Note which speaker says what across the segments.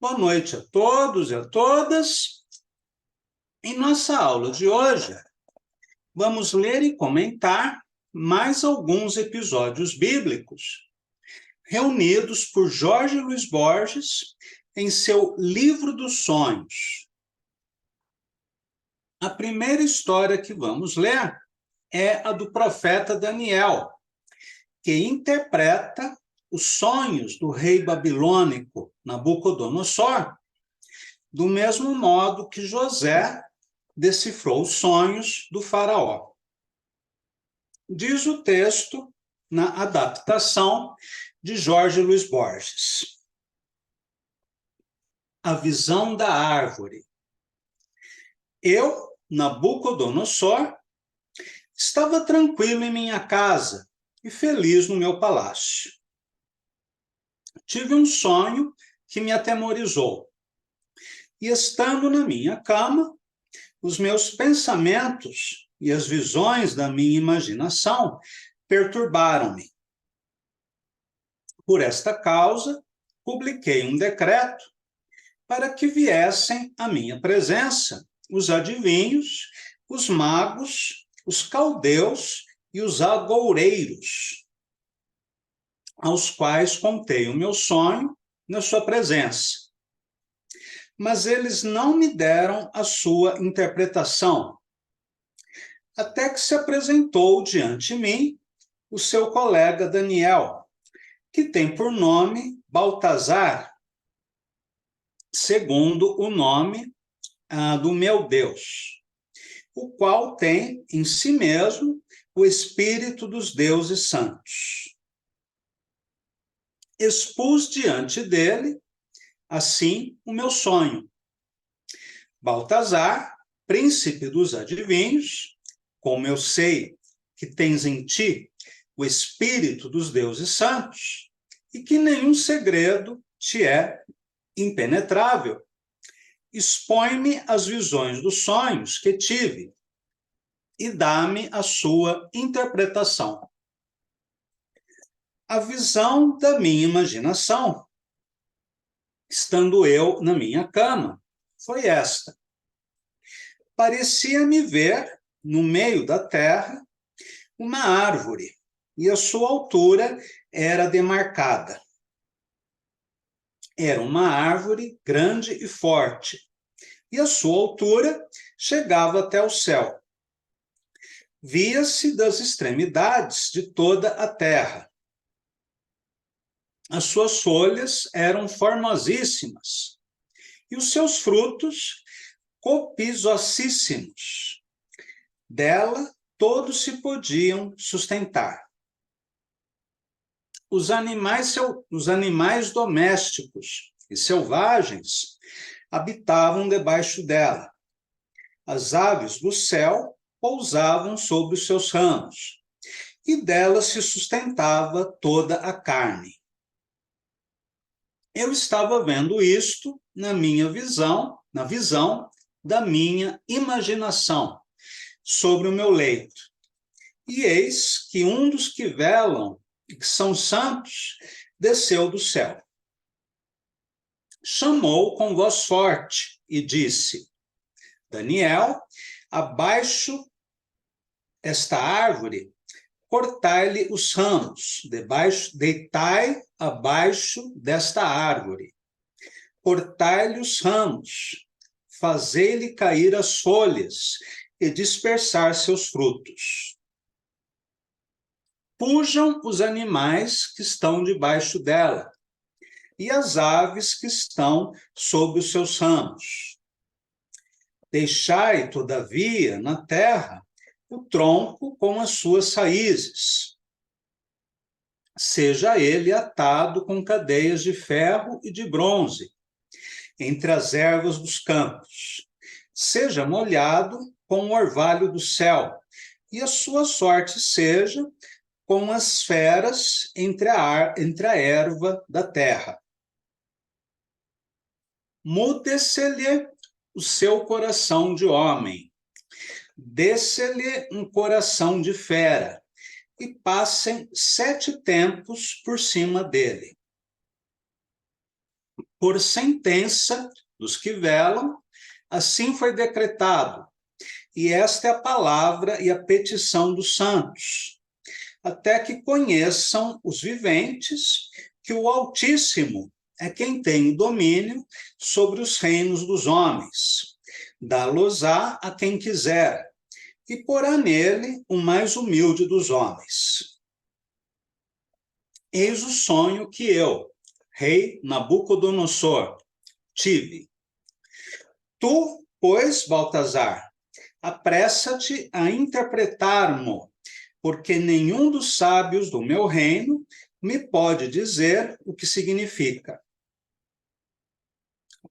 Speaker 1: Boa noite a todos e a todas. Em nossa aula de hoje, vamos ler e comentar mais alguns episódios bíblicos reunidos por Jorge Luiz Borges em seu Livro dos Sonhos. A primeira história que vamos ler é a do profeta Daniel, que interpreta os sonhos do rei babilônico Nabucodonosor, do mesmo modo que José decifrou os sonhos do faraó. Diz o texto na adaptação de Jorge Luiz Borges. A visão da árvore. Eu, Nabucodonosor, estava tranquilo em minha casa e feliz no meu palácio. Tive um sonho que me atemorizou. E estando na minha cama, os meus pensamentos e as visões da minha imaginação perturbaram-me. Por esta causa, publiquei um decreto para que viessem à minha presença os adivinhos, os magos, os caldeus e os agoureiros, aos quais contei o meu sonho na sua presença. Mas eles não me deram a sua interpretação, até que se apresentou diante de mim o seu colega Daniel, que tem por nome Baltazar, segundo o nome do meu Deus, o qual tem em si mesmo o espírito dos deuses santos. Expus diante dele, assim, o meu sonho. Baltazar, príncipe dos adivinhos, como eu sei que tens em ti o espírito dos deuses santos, e que nenhum segredo te é impenetrável, expõe-me as visões dos sonhos que tive e dá-me a sua interpretação. A visão da minha imaginação, estando eu na minha cama, foi esta. Parecia-me ver, no meio da terra, uma árvore, e a sua altura era demarcada. Era uma árvore grande e forte, e a sua altura chegava até o céu. Via-se das extremidades de toda a terra. As suas folhas eram formosíssimas, e os seus frutos copiosíssimos. Dela todos se podiam sustentar. Os animais domésticos e selvagens habitavam debaixo dela. As aves do céu pousavam sobre os seus ramos, e dela se sustentava toda a carne. Eu estava vendo isto na visão da minha imaginação, sobre o meu leito. E eis que um dos que velam, e que são santos, desceu do céu. Chamou com voz forte e disse: Daniel, abaixo esta árvore, cortai-lhe os ramos, deitai abaixo desta árvore, cortai-lhe os ramos, fazei-lhe cair as folhas e dispersar seus frutos. Fujam os animais que estão debaixo dela, e as aves que estão sob os seus ramos. Deixai, todavia, na terra, o tronco com as suas raízes. Seja ele atado com cadeias de ferro e de bronze, entre as ervas dos campos. Seja molhado com o orvalho do céu, e a sua sorte seja com as feras entre a erva da terra. Mude-se-lhe o seu coração de homem, dê-se-lhe um coração de fera, e passem 7 tempos por cima dele. por sentença dos que velam, assim foi decretado. E esta é a palavra e a petição dos santos, até que conheçam os viventes que o Altíssimo é quem tem o domínio sobre os reinos dos homens. Dá-los-á a quem quiser, e porá nele o mais humilde dos homens. Eis o sonho que eu, rei Nabucodonosor, tive. Tu, pois, Baltazar, apressa-te a interpretar-mo, porque nenhum dos sábios do meu reino me pode dizer o que significa.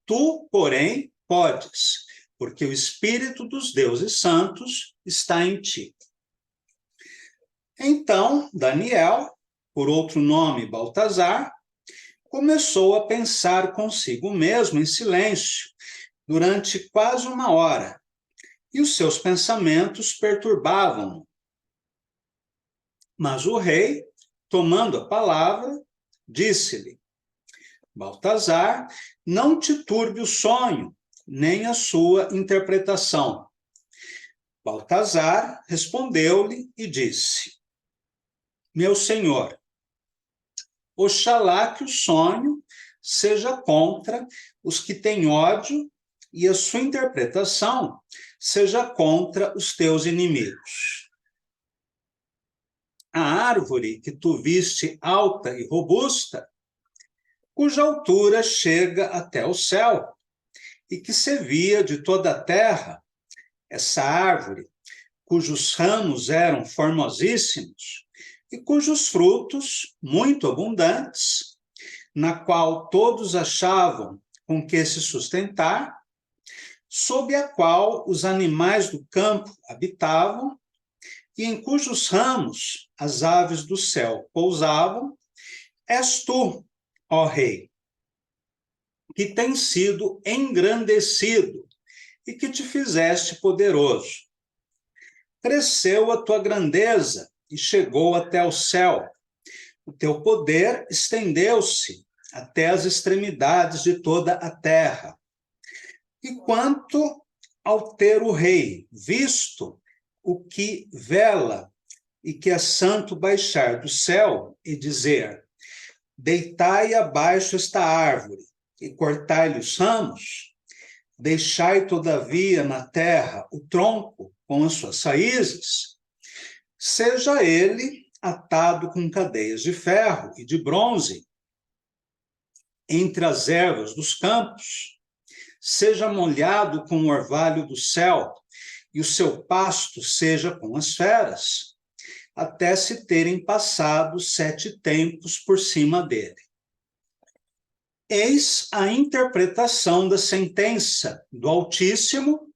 Speaker 1: Tu, porém, podes, porque o Espírito dos deuses santos está em ti. Então, Daniel, por outro nome Baltazar, começou a pensar consigo mesmo em silêncio, durante quase uma hora, e os seus pensamentos perturbavam-no. Mas o rei, tomando a palavra, disse-lhe: Baltazar, não te turbe o sonho, nem a sua interpretação. Baltazar respondeu-lhe e disse: Meu senhor, oxalá que o sonho seja contra os que têm ódio e a sua interpretação seja contra os teus inimigos. A árvore que tu viste alta e robusta, cuja altura chega até o céu, e que se via de toda a terra, essa árvore, cujos ramos eram formosíssimos, e cujos frutos muito abundantes, na qual todos achavam com que se sustentar, sob a qual os animais do campo habitavam, e em cujos ramos as aves do céu pousavam, és tu, ó Rei, que tens sido engrandecido e que te fizeste poderoso. Cresceu a tua grandeza e chegou até o céu. O teu poder estendeu-se até as extremidades de toda a terra. E quanto ao ter o rei visto o que vela e que é santo baixar do céu e dizer: deitai abaixo esta árvore e cortai-lhe os ramos, deixai todavia na terra o tronco com as suas raízes, seja ele atado com cadeias de ferro e de bronze entre as ervas dos campos, seja molhado com o orvalho do céu, e o seu pasto seja com as feras, até se terem passado 7 tempos por cima dele. Eis a interpretação da sentença do Altíssimo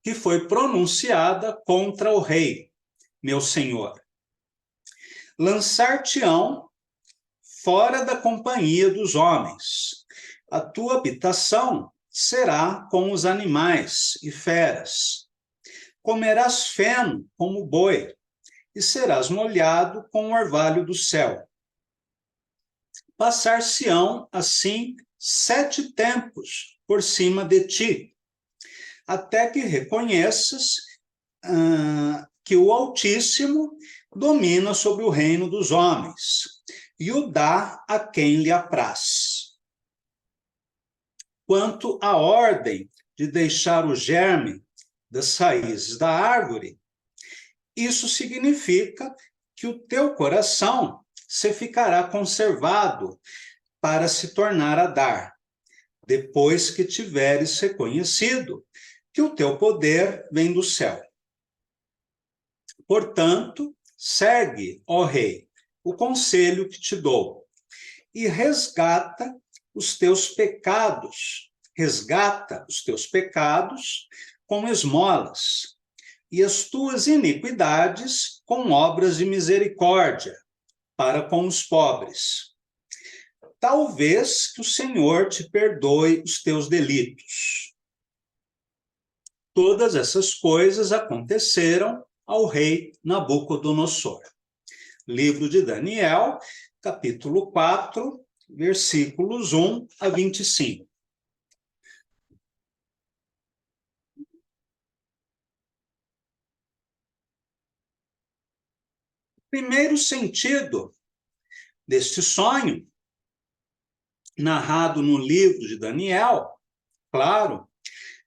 Speaker 1: que foi pronunciada contra o rei, meu senhor. Lançar-te-ão fora da companhia dos homens. A tua habitação será com os animais e feras. Comerás feno como boi, e serás molhado com o orvalho do céu. Passar-se-ão, assim, 7 tempos por cima de ti, até que reconheças que o Altíssimo domina sobre o reino dos homens, e o dá a quem lhe apraz. Quanto à ordem de deixar o germe das raízes da árvore, isso significa que o teu coração se ficará conservado para se tornar a dar, depois que tiveres reconhecido que o teu poder vem do céu. Portanto, segue, ó Rei, o conselho que te dou, e resgata os teus pecados com esmolas, e as tuas iniquidades com obras de misericórdia para com os pobres. Talvez que o Senhor te perdoe os teus delitos. Todas essas coisas aconteceram ao rei Nabucodonosor. Livro de Daniel, capítulo 4, versículos 1 a 25. Primeiro sentido deste sonho, narrado no livro de Daniel, claro,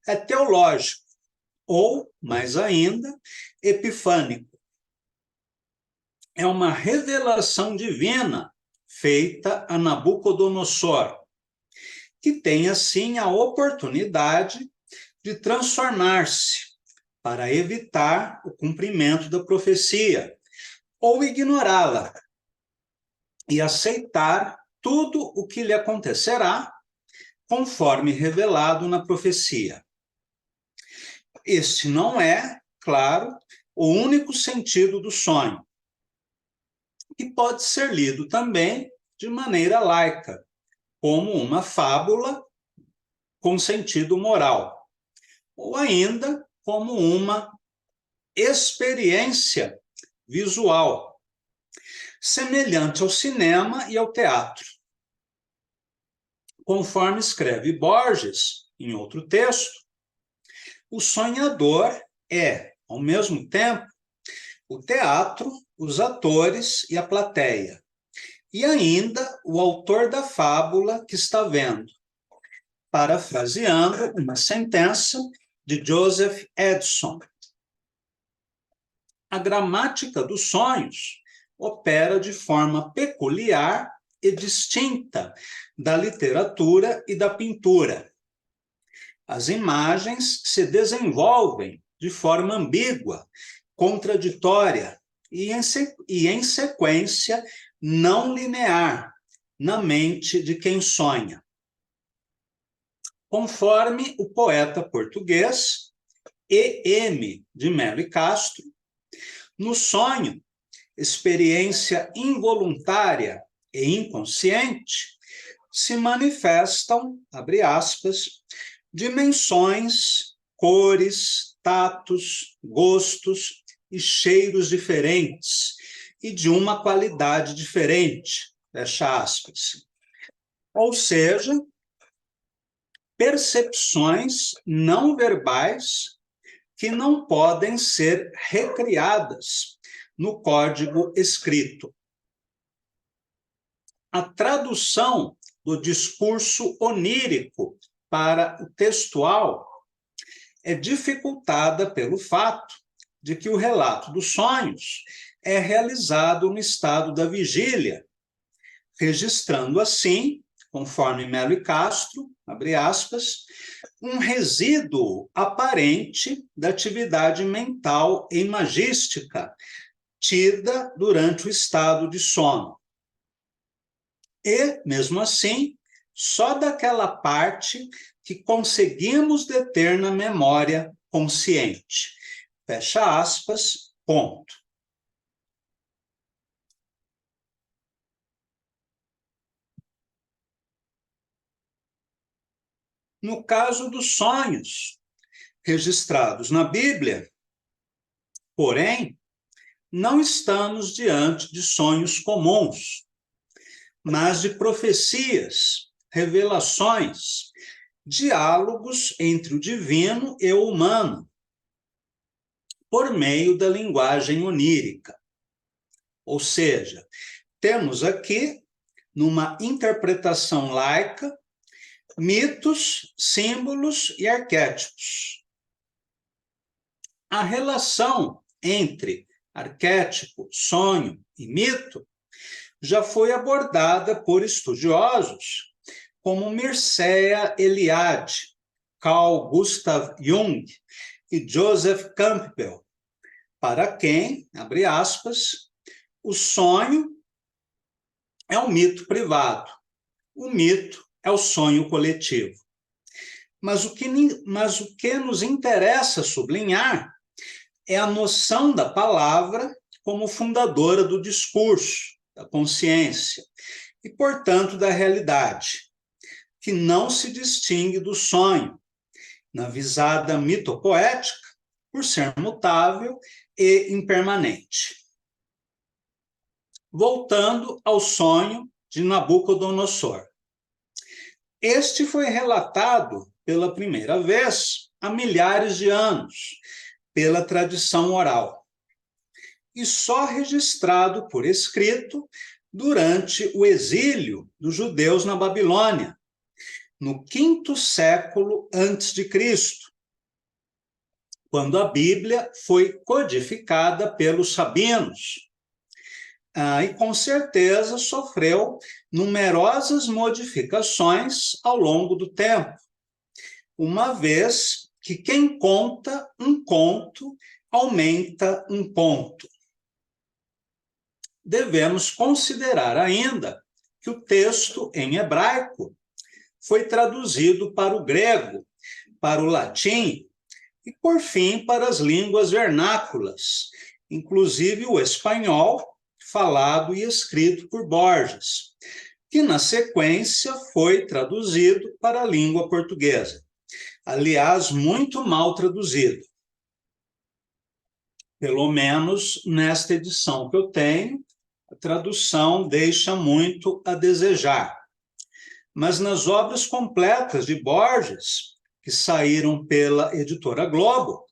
Speaker 1: é teológico, ou, mais ainda, epifânico. É uma revelação divina feita a Nabucodonosor, que tem, assim, a oportunidade de transformar-se para evitar o cumprimento da profecia, ou ignorá-la e aceitar tudo o que lhe acontecerá, conforme revelado na profecia. Este não é, claro, o único sentido do sonho, que pode ser lido também de maneira laica, como uma fábula com sentido moral, ou ainda como uma experiência visual, semelhante ao cinema e ao teatro. Conforme escreve Borges, em outro texto, o sonhador é, ao mesmo tempo, o teatro, os atores e a plateia, e ainda o autor da fábula que está vendo, parafraseando uma sentença de Joseph Edson. A gramática dos sonhos opera de forma peculiar e distinta da literatura e da pintura. As imagens se desenvolvem de forma ambígua, contraditória e em sequência não linear na mente de quem sonha. Conforme o poeta português E.M. de Melo e Castro, no sonho, experiência involuntária e inconsciente, se manifestam, abre aspas, dimensões, cores, tatos, gostos e cheiros diferentes e de uma qualidade diferente, fecha aspas. Ou seja, percepções não verbais que não podem ser recriadas no código escrito. A tradução do discurso onírico para o textual é dificultada pelo fato de que o relato dos sonhos é realizado no estado da vigília, registrando assim, conforme Melo e Castro, abre aspas, um resíduo aparente da atividade mental e imagística tida durante o estado de sono. E, mesmo assim, só daquela parte que conseguimos deter na memória consciente. Fecha aspas, ponto. No caso dos sonhos registrados na Bíblia, porém, não estamos diante de sonhos comuns, mas de profecias, revelações, diálogos entre o divino e o humano, por meio da linguagem onírica. Ou seja, temos aqui, numa interpretação laica, mitos, símbolos e arquétipos. A relação entre arquétipo, sonho e mito já foi abordada por estudiosos como Mircea Eliade, Carl Gustav Jung e Joseph Campbell, para quem, abre aspas, o sonho é um mito privado, o mito é o sonho coletivo. Mas o que nos interessa sublinhar é a noção da palavra como fundadora do discurso, da consciência e, portanto, da realidade, que não se distingue do sonho, na visada mitopoética, por ser mutável e impermanente. Voltando ao sonho de Nabucodonosor. Este foi relatado pela primeira vez há milhares de anos, pela tradição oral, e só registrado por escrito durante o exílio dos judeus na Babilônia, no quinto século antes de Cristo, quando a Bíblia foi codificada pelos sabinos. E com certeza sofreu numerosas modificações ao longo do tempo, uma vez que quem conta um conto aumenta um ponto. Devemos considerar ainda que o texto em hebraico foi traduzido para o grego, para o latim e, por fim, para as línguas vernáculas, inclusive o espanhol, falado e escrito por Borges, que, na sequência, foi traduzido para a língua portuguesa. Aliás, muito mal traduzido. Pelo menos nesta edição que eu tenho, a tradução deixa muito a desejar. Mas nas obras completas de Borges, que saíram pela editora Globo,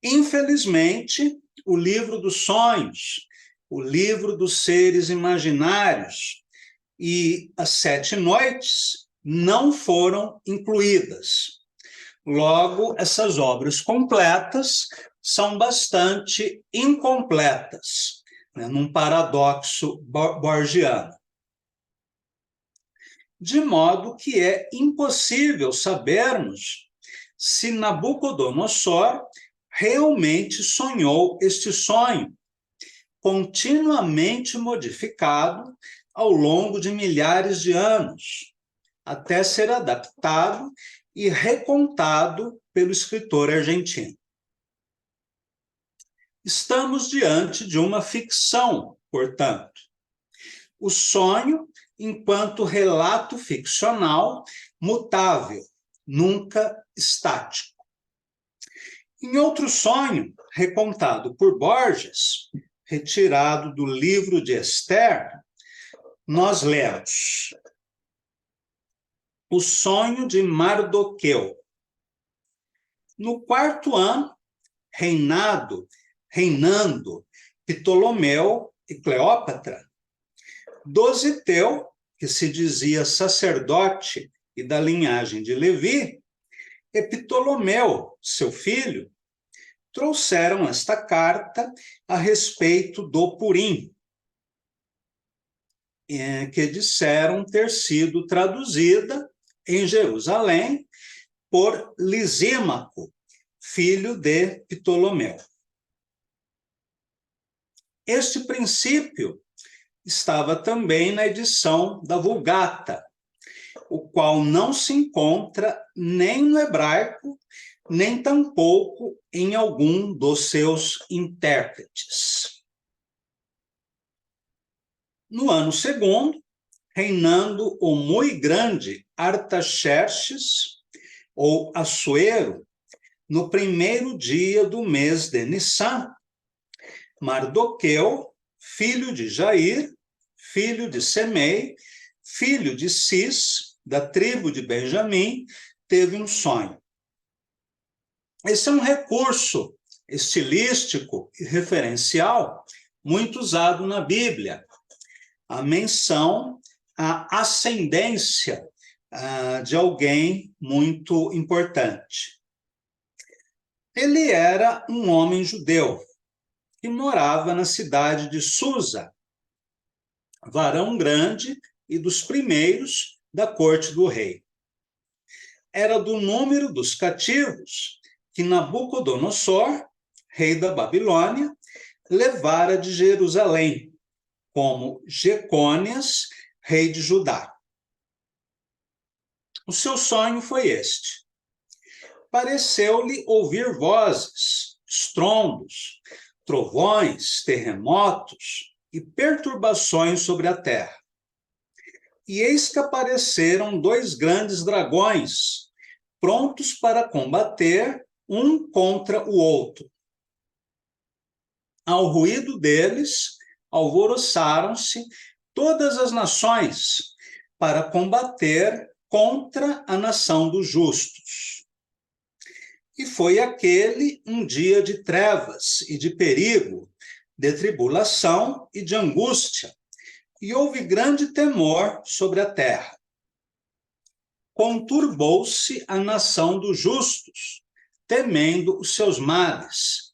Speaker 1: infelizmente, o livro dos sonhos, o livro dos seres imaginários e as 7 noites não foram incluídas. Logo, essas obras completas são bastante incompletas, né, num paradoxo borgiano. De modo que é impossível sabermos se Nabucodonosor realmente sonhou este sonho, continuamente modificado ao longo de milhares de anos, até ser adaptado e recontado pelo escritor argentino. Estamos diante de uma ficção, portanto. O sonho enquanto relato ficcional mutável, nunca estático. Em outro sonho, recontado por Borges, retirado do livro de Esther, nós lemos: O sonho de Mardoqueu. No 4º ano, reinando Ptolomeu e Cleópatra, Dositeu, que se dizia sacerdote e da linhagem de Levi, e Ptolomeu, seu filho, trouxeram esta carta a respeito do Purim, que disseram ter sido traduzida em Jerusalém por Lisímaco, filho de Ptolomeu. Este princípio estava também na edição da Vulgata, o qual não se encontra nem no hebraico, nem tampouco em algum dos seus intérpretes. No ano 2º, reinando o muito grande Artaxerxes, ou Assuero, no 1º dia do mês de Nissan, Mardoqueu, filho de Jair, filho de Semei, filho de Cis, da tribo de Benjamim, teve um sonho. Esse é um recurso estilístico e referencial muito usado na Bíblia, a menção à ascendência de alguém muito importante. Ele era um homem judeu que morava na cidade de Susa, varão grande e dos primeiros da corte do rei. Era do número dos cativos que Nabucodonosor, rei da Babilônia, levara de Jerusalém, como Jecônias, rei de Judá. O seu sonho foi este: pareceu-lhe ouvir vozes, estrondos, trovões, terremotos e perturbações sobre a terra. E eis que apareceram 2 grandes dragões, prontos para combater um contra o outro. Ao ruído deles, alvoroçaram-se todas as nações para combater contra a nação dos justos. E foi aquele um dia de trevas e de perigo, de tribulação e de angústia, e houve grande temor sobre a terra. Conturbou-se a nação dos justos, temendo os seus males,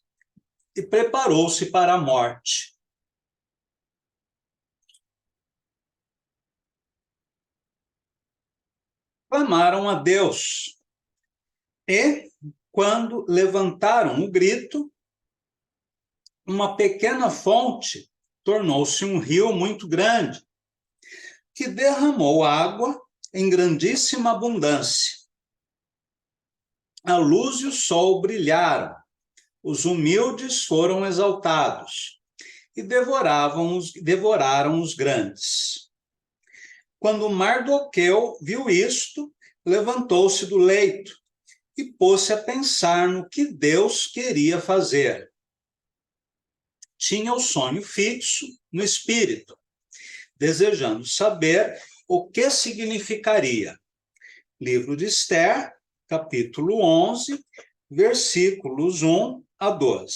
Speaker 1: e preparou-se para a morte. Clamaram a Deus, e, quando levantaram o grito, uma pequena fonte tornou-se um rio muito grande, que derramou água em grandíssima abundância. A luz e o sol brilharam, os humildes foram exaltados, e devoraram os grandes. Quando Mardoqueu viu isto, levantou-se do leito e pôs-se a pensar no que Deus queria fazer. Tinha o sonho fixo no espírito, desejando saber o que significaria. Livro de Esther, capítulo 11, versículos 1 a 12.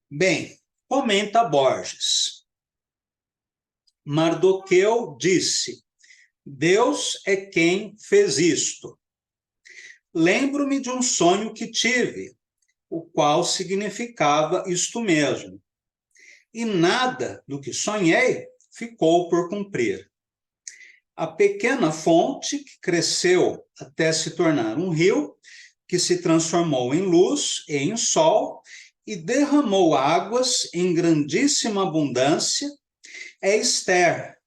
Speaker 1: Bem, comenta Borges. Mardoqueu disse: Deus é quem fez isto. Lembro-me de um sonho que tive, o qual significava isto mesmo. E nada do que sonhei ficou por cumprir. A pequena fonte que cresceu até se tornar um rio, que se transformou em luz e em sol, e derramou águas em grandíssima abundância, é Esther,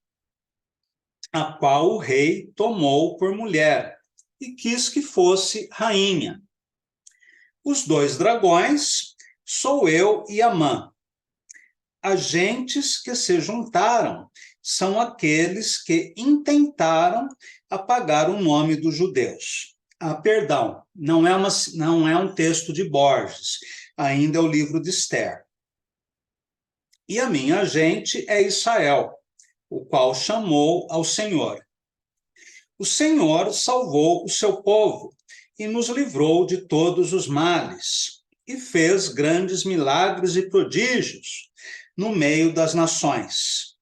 Speaker 1: a qual o rei tomou por mulher e quis que fosse rainha. Os dois dragões sou eu e Amã. Agentes que se juntaram são aqueles que intentaram apagar o nome dos judeus. Perdão, não é um texto de Borges, ainda é o livro de Esther. E a minha agente é Israel, o qual chamou ao Senhor. O Senhor salvou o seu povo e nos livrou de todos os males, e fez grandes milagres e prodígios no meio das nações.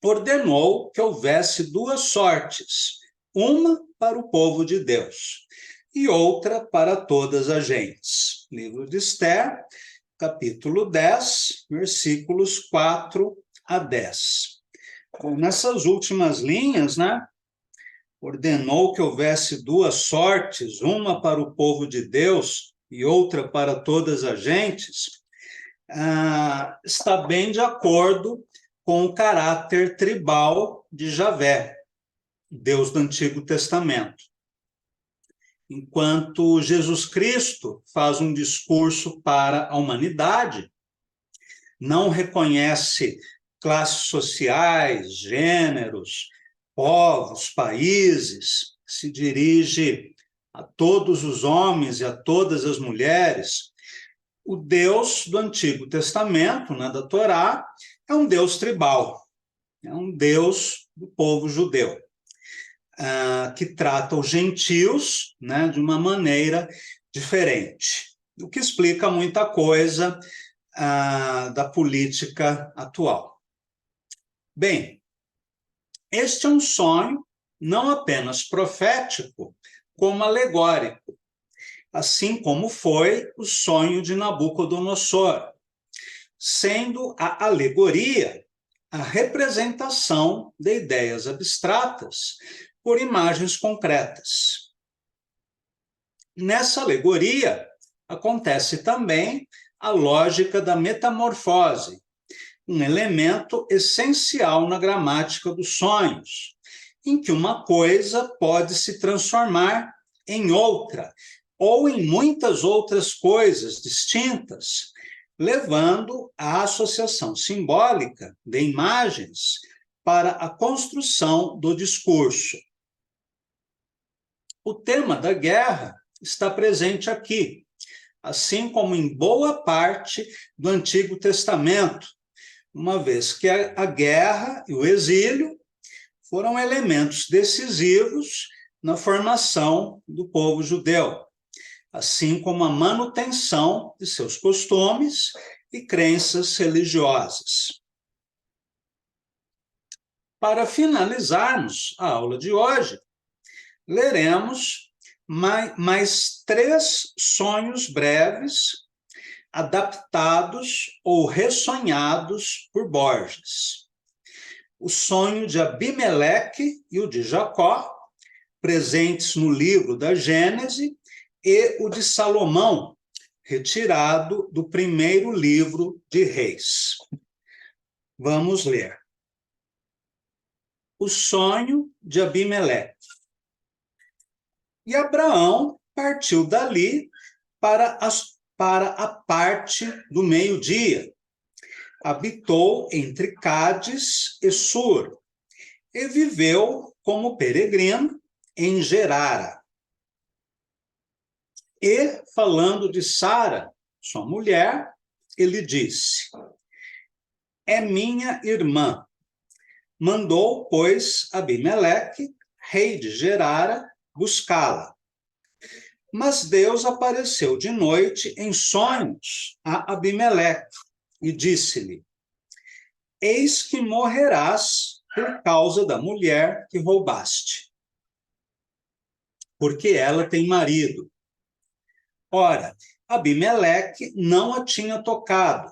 Speaker 1: Ordenou que houvesse duas sortes, uma para o povo de Deus e outra para todas as gentes. Livro de Esther, capítulo 10, versículos 4 a 10. Então, nessas últimas linhas, né, ordenou que houvesse duas sortes, uma para o povo de Deus e outra para todas as gentes, está bem de acordo com o caráter tribal de Javé, Deus do Antigo Testamento. Enquanto Jesus Cristo faz um discurso para a humanidade, não reconhece classes sociais, gêneros, povos, países, se dirige a todos os homens e a todas as mulheres. O Deus do Antigo Testamento, né, da Torá, é um Deus tribal, é um Deus do povo judeu, que trata os gentios, né, de uma maneira diferente, o que explica muita coisa da política atual. Bem, este é um sonho não apenas profético, como alegórico, assim como foi o sonho de Nabucodonosor, sendo a alegoria a representação de ideias abstratas por imagens concretas. Nessa alegoria, acontece também a lógica da metamorfose, um elemento essencial na gramática dos sonhos, em que uma coisa pode se transformar em outra, ou em muitas outras coisas distintas, levando à associação simbólica de imagens para a construção do discurso. O tema da guerra está presente aqui, assim como em boa parte do Antigo Testamento, uma vez que a guerra e o exílio foram elementos decisivos na formação do povo judeu, assim como a manutenção de seus costumes e crenças religiosas. Para finalizarmos a aula de hoje, leremos mais 3 sonhos breves, adaptados ou ressonhados por Borges. O sonho de Abimeleque e o de Jacó, presentes no livro da Gênese, e o de Salomão, retirado do primeiro livro de Reis. Vamos ler. O sonho de Abimeleque. E Abraão partiu dali para a parte do meio-dia. Habitou entre Cádiz e Sur, e viveu como peregrino em Gerara. E, falando de Sara, sua mulher, ele disse: é minha irmã. Mandou, pois, Abimeleque, rei de Gerara, buscá-la. Mas Deus apareceu de noite em sonhos a Abimeleque e disse-lhe: eis que morrerás por causa da mulher que roubaste, porque ela tem marido. Ora, Abimeleque não a tinha tocado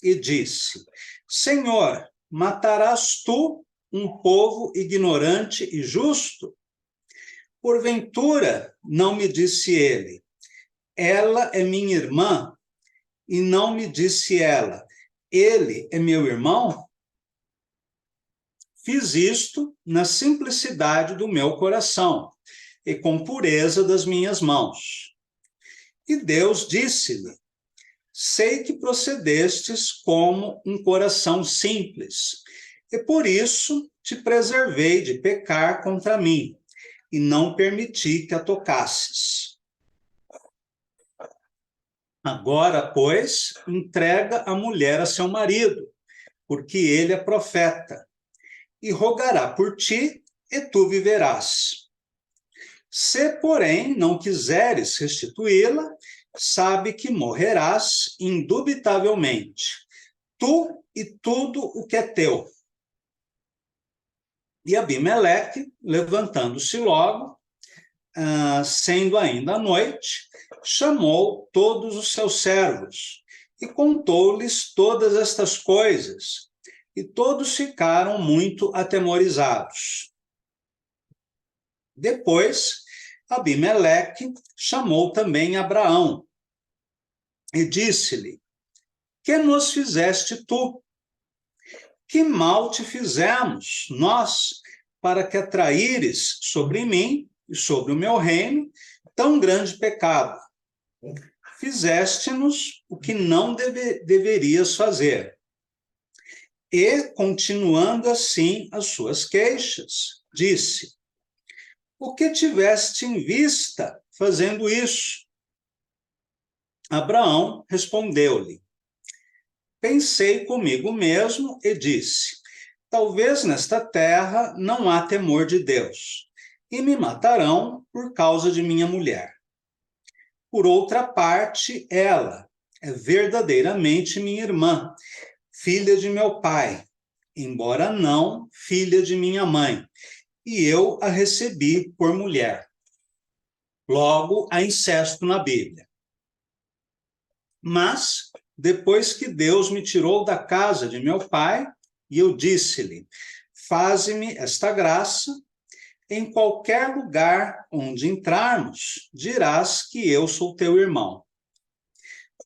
Speaker 1: e disse: Senhor, matarás tu um povo ignorante e justo? Porventura, não me disse ele, ela é minha irmã, e não me disse ela, ele é meu irmão? Fiz isto na simplicidade do meu coração e com pureza das minhas mãos. E Deus disse-lhe: sei que procedestes como um coração simples, e por isso te preservei de pecar contra mim, e não permiti que a tocasses. Agora, pois, entrega a mulher a seu marido, porque ele é profeta, e rogará por ti, e tu viverás. Se, porém, não quiseres restituí-la, sabe que morrerás indubitavelmente, tu e tudo o que é teu. E Abimeleque, levantando-se logo, sendo ainda a noite, chamou todos os seus servos e contou-lhes todas estas coisas, e todos ficaram muito atemorizados. Depois, Abimeleque chamou também Abraão e disse-lhe: que nos fizeste tu? Que mal te fizemos nós, para que atraíres sobre mim e sobre o meu reino tão grande pecado? Fizeste-nos o que não deverias fazer. E, continuando assim as suas queixas, disse: o que tiveste em vista fazendo isso? Abraão respondeu-lhe: pensei comigo mesmo e disse: talvez nesta terra não há temor de Deus, e me matarão por causa de minha mulher. Por outra parte, ela é verdadeiramente minha irmã, filha de meu pai, embora não filha de minha mãe, e eu a recebi por mulher. Logo, há incesto na Bíblia. Mas, depois que Deus me tirou da casa de meu pai, e eu disse-lhe: faze-me esta graça, em qualquer lugar onde entrarmos, dirás que eu sou teu irmão.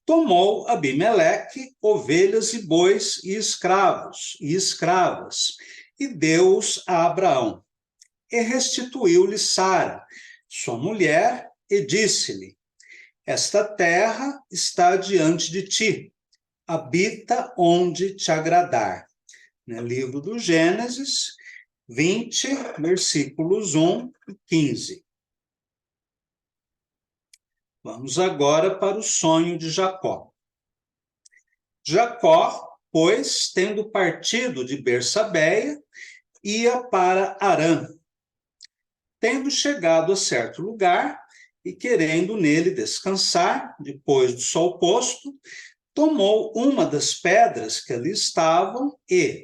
Speaker 1: Tomou Abimeleque ovelhas e bois e escravos e escravas, e deu-os a Abraão. E restituiu-lhe Sara, sua mulher, e disse-lhe: esta terra está diante de ti, habita onde te agradar. No livro do Gênesis 20, versículos 1 e 15. Vamos agora para o sonho de Jacó. Jacó Depois, tendo partido de Bersabeia, ia para Harã. Tendo chegado a certo lugar e querendo nele descansar, depois do sol posto, tomou uma das pedras que ali estavam e,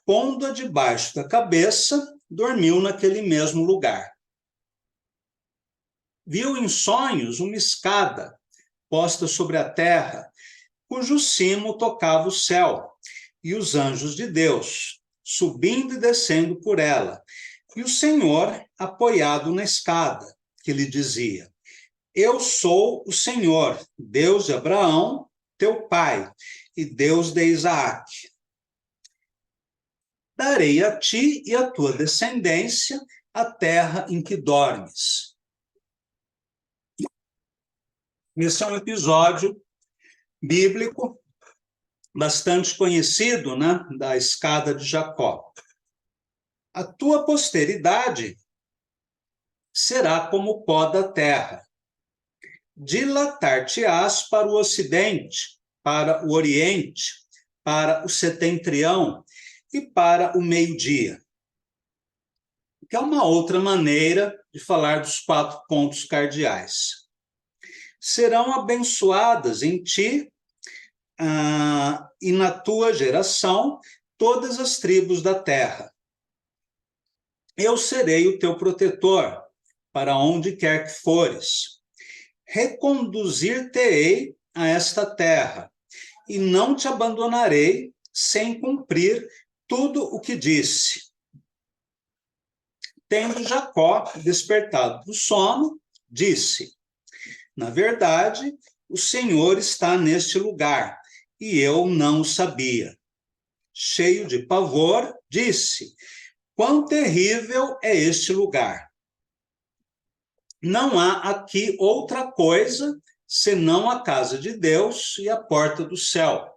Speaker 1: pondo-a debaixo da cabeça, dormiu naquele mesmo lugar. Viu em sonhos uma escada posta sobre a terra, cujo cimo tocava o céu, e os anjos de Deus, subindo e descendo por ela, e o Senhor apoiado na escada, que lhe dizia: Eu sou o Senhor, Deus de Abraão, teu pai, e Deus de Isaac. Darei a ti e à tua descendência a terra em que dormes. Esse é um episódio bíblico bastante conhecido, né, da escada de Jacó. A tua posteridade será como o pó da terra. Dilatar-te-ás para o ocidente, para o oriente, para o setentrião e para o meio-dia. Que é uma outra maneira de falar dos 4 pontos cardeais. Serão abençoadas em ti e na tua geração todas as tribos da terra. Eu serei o teu protetor, para onde quer que fores. Reconduzir-te-ei a esta terra, e não te abandonarei sem cumprir tudo o que disse. Tendo Jacó despertado do sono, disse: Na verdade, o Senhor está neste lugar, e eu não o sabia. Cheio de pavor, disse: Quão terrível é este lugar! Não há aqui outra coisa senão a casa de Deus e a porta do céu.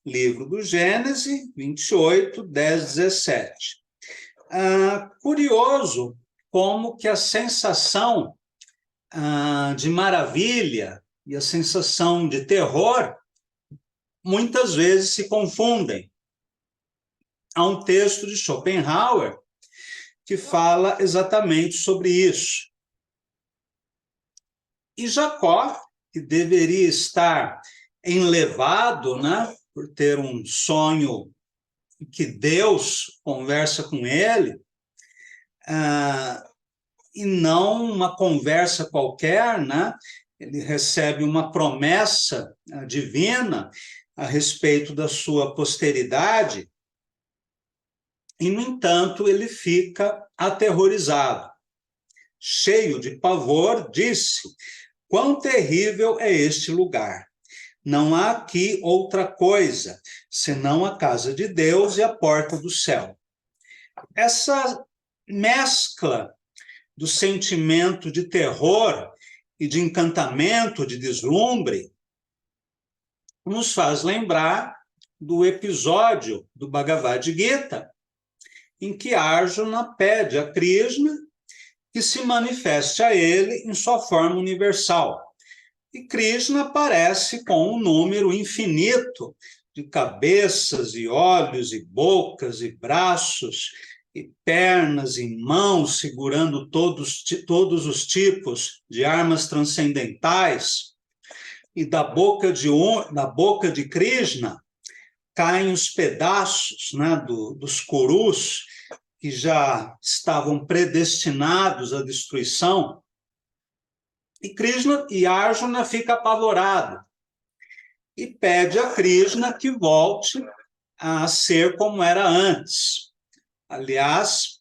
Speaker 1: Livro do Gênesis, 28, 10, 17. Curioso como que a sensação de maravilha e a sensação de terror muitas vezes se confundem. Há um texto de Schopenhauer que fala exatamente sobre isso. E Jacó, que deveria estar enlevado, né, por ter um sonho que Deus conversa com ele, e não uma conversa qualquer, né? Ele recebe uma promessa divina a respeito da sua posteridade, e, no entanto, ele fica aterrorizado. Cheio de pavor, disse: Quão terrível é este lugar! Não há aqui outra coisa, senão a casa de Deus e a porta do céu. Essa mescla do sentimento de terror e de encantamento, de deslumbre, nos faz lembrar do episódio do Bhagavad Gita, em que Arjuna pede a Krishna que se manifeste a ele em sua forma universal. E Krishna aparece com um número infinito de cabeças e olhos e bocas e braços e pernas e mãos, segurando todos os tipos de armas transcendentais. E da boca de Krishna caem os pedaços, né, dos Kurus, que já estavam predestinados à destruição. E Krishna e Arjuna fica apavorado e pede a Krishna que volte a ser como era antes. Aliás,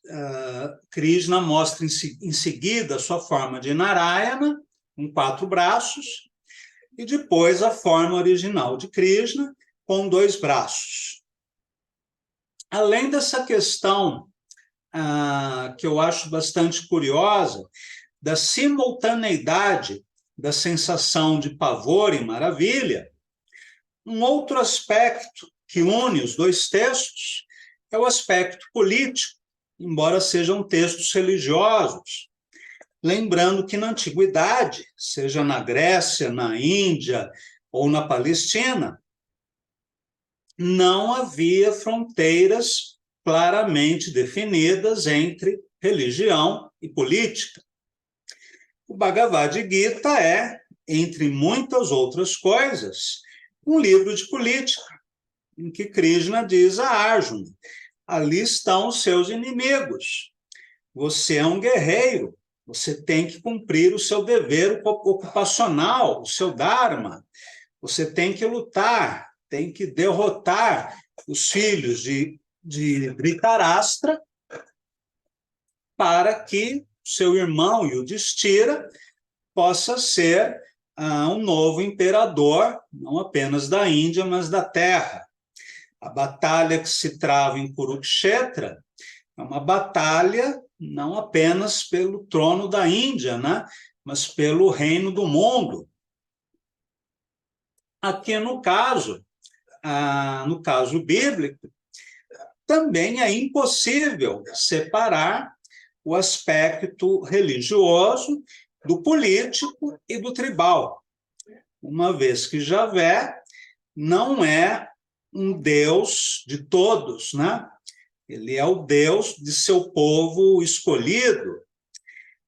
Speaker 1: Krishna mostra em seguida a sua forma de Narayana, com 4 braços, e depois a forma original de Krishna, com 2 braços. Além dessa questão que eu acho bastante curiosa, da simultaneidade da sensação de pavor e maravilha, um outro aspecto que une os 2 textos é o aspecto político, embora sejam textos religiosos. Lembrando que na antiguidade, seja na Grécia, na Índia ou na Palestina, não havia fronteiras claramente definidas entre religião e política. O Bhagavad Gita é, entre muitas outras coisas, um livro de política, em que Krishna diz a Arjuna: ali estão os seus inimigos. Você é um guerreiro, você tem que cumprir o seu dever ocupacional, o seu dharma. Você tem que lutar, tem que derrotar os filhos de Dhritarashtra para que seu irmão Yudhishthira possa ser um novo imperador, não apenas da Índia, mas da Terra. A batalha que se trava em Kurukshetra é uma batalha não apenas pelo trono da Índia, né, mas pelo reino do mundo. Aqui no caso bíblico, também é impossível separar o aspecto religioso do político e do tribal, uma vez que Javé não é um Deus de todos, né? Ele é o Deus de seu povo escolhido,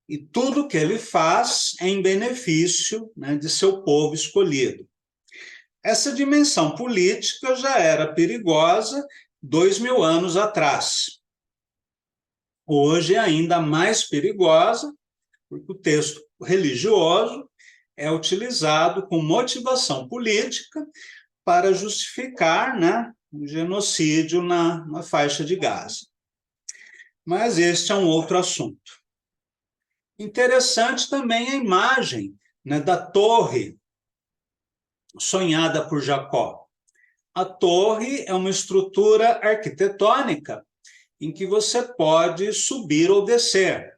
Speaker 1: e tudo que ele faz é em benefício, né, de seu povo escolhido. Essa dimensão política já era perigosa 2000 anos atrás. Hoje é ainda mais perigosa, porque o texto religioso é utilizado com motivação política para justificar, né, o genocídio na faixa de Gaza. Mas este é um outro assunto. Interessante também a imagem, né, da torre sonhada por Jacó. A torre é uma estrutura arquitetônica em que você pode subir ou descer.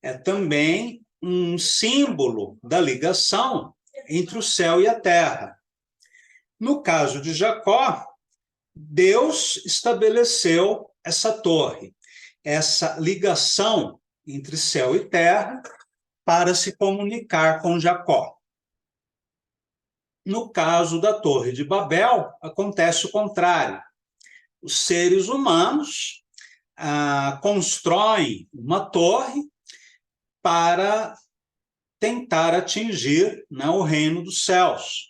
Speaker 1: É também um símbolo da ligação entre o céu e a terra. No caso de Jacó, Deus estabeleceu essa torre, essa ligação entre céu e terra, para se comunicar com Jacó. No caso da Torre de Babel, acontece o contrário. Os seres humanos constroem uma torre para tentar atingir, né, o reino dos céus,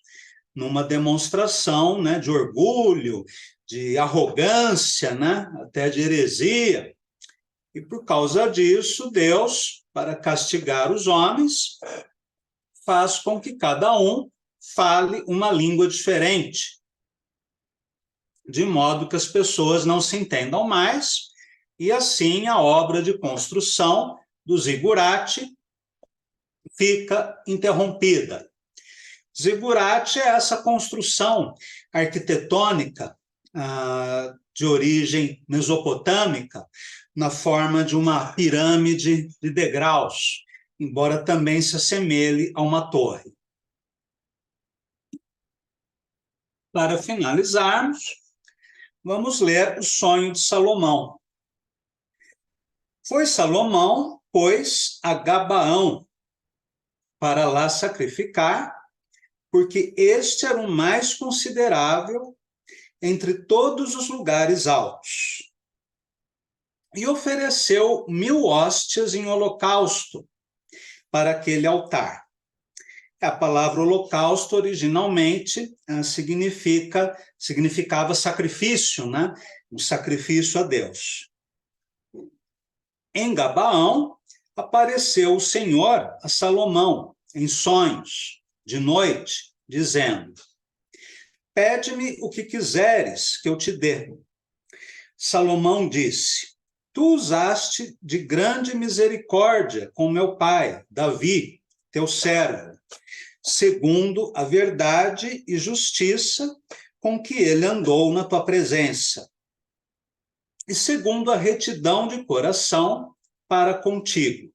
Speaker 1: numa demonstração, né, de orgulho, de arrogância, né, até de heresia. E por causa disso, Deus, para castigar os homens, faz com que cada um fale uma língua diferente, de modo que as pessoas não se entendam mais, e assim a obra de construção do zigurate fica interrompida. Zigurate é essa construção arquitetônica de origem mesopotâmica, na forma de uma pirâmide de degraus, embora também se assemelhe a uma torre. Para finalizarmos, vamos ler o sonho de Salomão. Foi Salomão, pois, a Gabaão, para lá sacrificar, porque este era o mais considerável entre todos os lugares altos. E ofereceu 1000 hóstias em holocausto para aquele altar. A palavra holocausto originalmente significava sacrifício, né? Um sacrifício a Deus. Em Gabaão apareceu o Senhor a Salomão em sonhos de noite, dizendo: pede-me o que quiseres que eu te dê. Salomão disse: tu usaste de grande misericórdia com meu pai, Davi, teu servo, segundo a verdade e justiça com que ele andou na tua presença, e segundo a retidão de coração para contigo.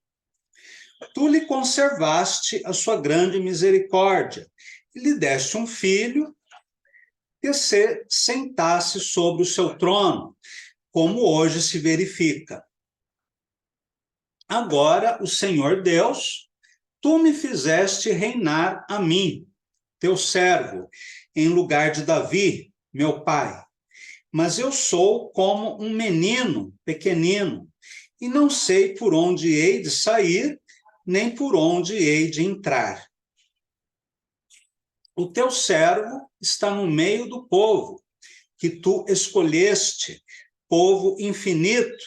Speaker 1: Tu lhe conservaste a sua grande misericórdia, e lhe deste um filho que se sentasse sobre o seu trono, como hoje se verifica. Agora, o Senhor Deus, tu me fizeste reinar a mim, teu servo, em lugar de Davi, meu pai, mas eu sou como um menino pequenino, e não sei por onde hei de sair, nem por onde hei de entrar. O teu servo está no meio do povo, que tu escolheste, povo infinito,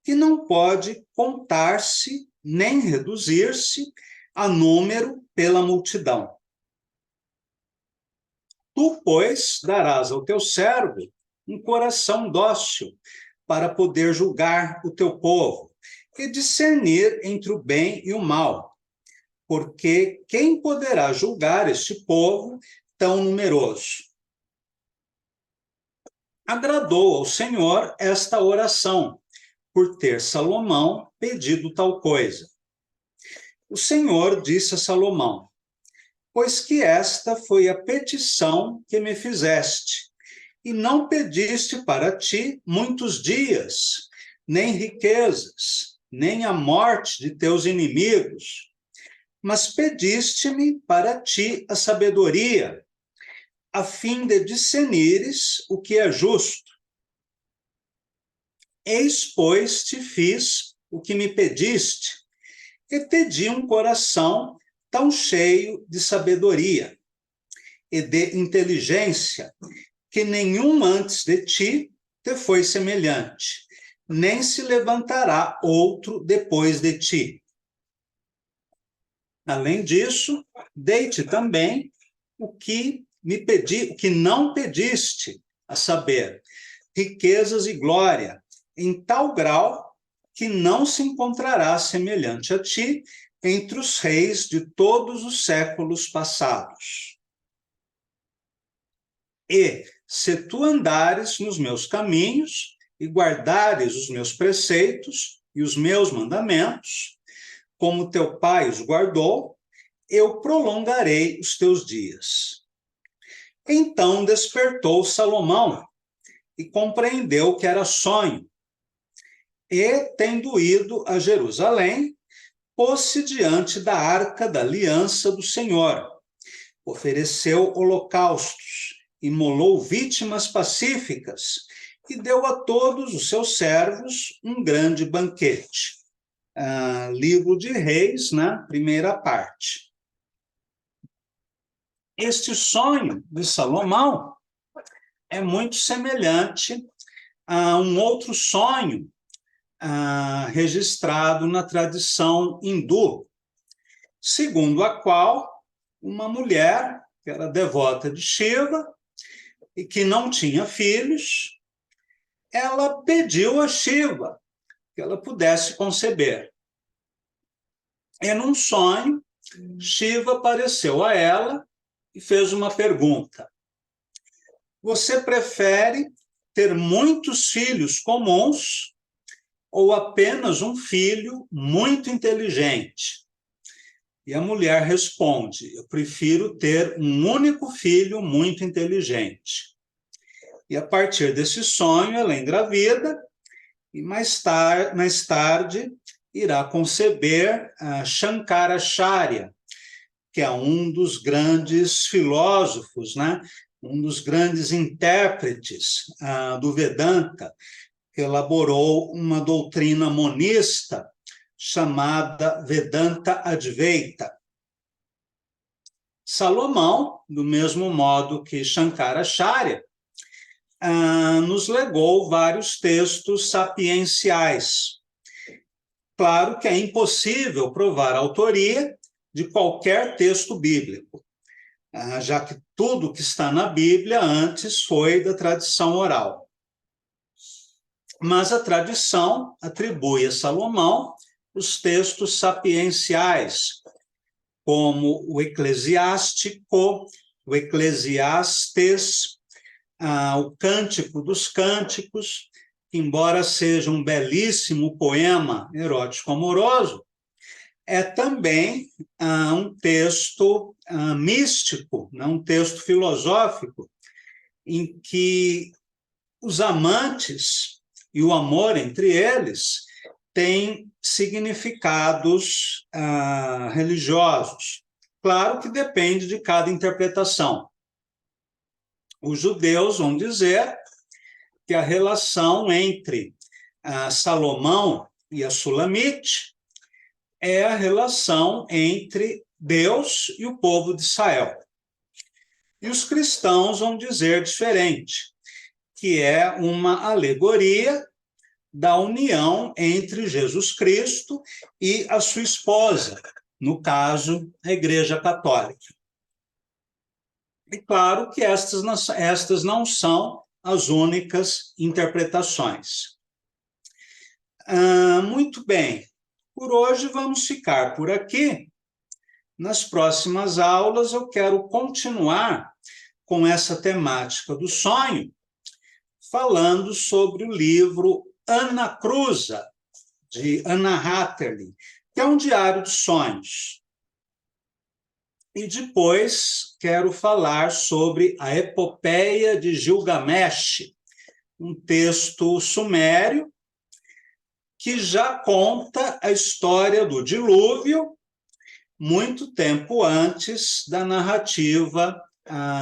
Speaker 1: que não pode contar-se nem reduzir-se a número pela multidão. Tu, pois, darás ao teu servo um coração dócil para poder julgar o teu povo e discernir entre o bem e o mal, porque quem poderá julgar este povo tão numeroso? Agradou ao Senhor esta oração, por ter Salomão pedido tal coisa. O Senhor disse a Salomão: pois que esta foi a petição que me fizeste, e não pediste para ti muitos dias, nem riquezas, nem a morte de teus inimigos, mas pediste-me para ti a sabedoria, a fim de discernires o que é justo. Eis, pois, te fiz o que me pediste, e te di um coração tão cheio de sabedoria e de inteligência, que nenhum antes de ti te foi semelhante, nem se levantará outro depois de ti. Além disso, dei-te também o que o que não pediste, a saber, riquezas e glória, em tal grau que não se encontrará semelhante a ti entre os reis de todos os séculos passados. E, se tu andares nos meus caminhos e guardares os meus preceitos e os meus mandamentos, como teu pai os guardou, eu prolongarei os teus dias. Então despertou Salomão e compreendeu que era sonho. E, tendo ido a Jerusalém, pôs-se diante da arca da aliança do Senhor, ofereceu holocaustos, imolou vítimas pacíficas e deu a todos os seus servos um grande banquete. Livro de Reis, né? Primeira parte. Este sonho de Salomão é muito semelhante a um outro sonho registrado na tradição hindu, segundo a qual uma mulher que era devota de Shiva e que não tinha filhos, ela pediu a Shiva que ela pudesse conceber. E num sonho, Shiva apareceu a ela e fez uma pergunta: você prefere ter muitos filhos comuns ou apenas um filho muito inteligente? E a mulher responde: eu prefiro ter um único filho muito inteligente. E a partir desse sonho, ela engravida e mais tarde irá conceber Shankaracharya, que é um dos grandes filósofos, né? Um dos grandes intérpretes do Vedanta, que elaborou uma doutrina monista chamada Vedanta Advaita. Salomão, do mesmo modo que Shankaracharya, nos legou vários textos sapienciais. Claro que é impossível provar a autoria de qualquer texto bíblico, já que tudo que está na Bíblia antes foi da tradição oral. Mas a tradição atribui a Salomão os textos sapienciais, como o Eclesiástico, o Eclesiastes, o Cântico dos Cânticos, que, embora seja um belíssimo poema erótico amoroso, é também um texto místico, né, um texto filosófico, em que os amantes e o amor entre eles têm significados religiosos. Claro que depende de cada interpretação. Os judeus vão dizer que a relação entre Salomão e a Sulamite é a relação entre Deus e o povo de Israel. E os cristãos vão dizer diferente, que é uma alegoria da união entre Jesus Cristo e a sua esposa, no caso, a Igreja Católica. E claro que estas não são as únicas interpretações. Muito bem, por hoje vamos ficar por aqui. Nas próximas aulas eu quero continuar com essa temática do sonho, falando sobre o livro Anacruza, de Anna Hatterley, que é um diário de sonhos. E depois quero falar sobre a Epopeia de Gilgamesh, um texto sumério que já conta a história do dilúvio muito tempo antes da narrativa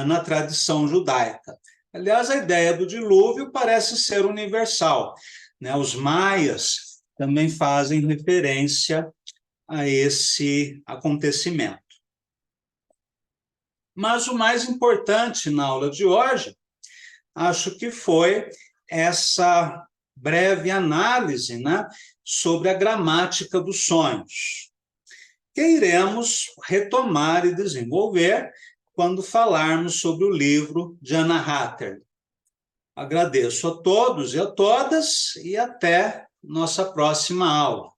Speaker 1: na tradição judaica. Aliás, a ideia do dilúvio parece ser universal, né? Os maias também fazem referência a esse acontecimento. Mas o mais importante na aula de hoje, acho que foi essa breve análise, né, sobre a gramática dos sonhos, que iremos retomar e desenvolver quando falarmos sobre o livro de Anna Hatterley. Agradeço a todos e a todas e até nossa próxima aula.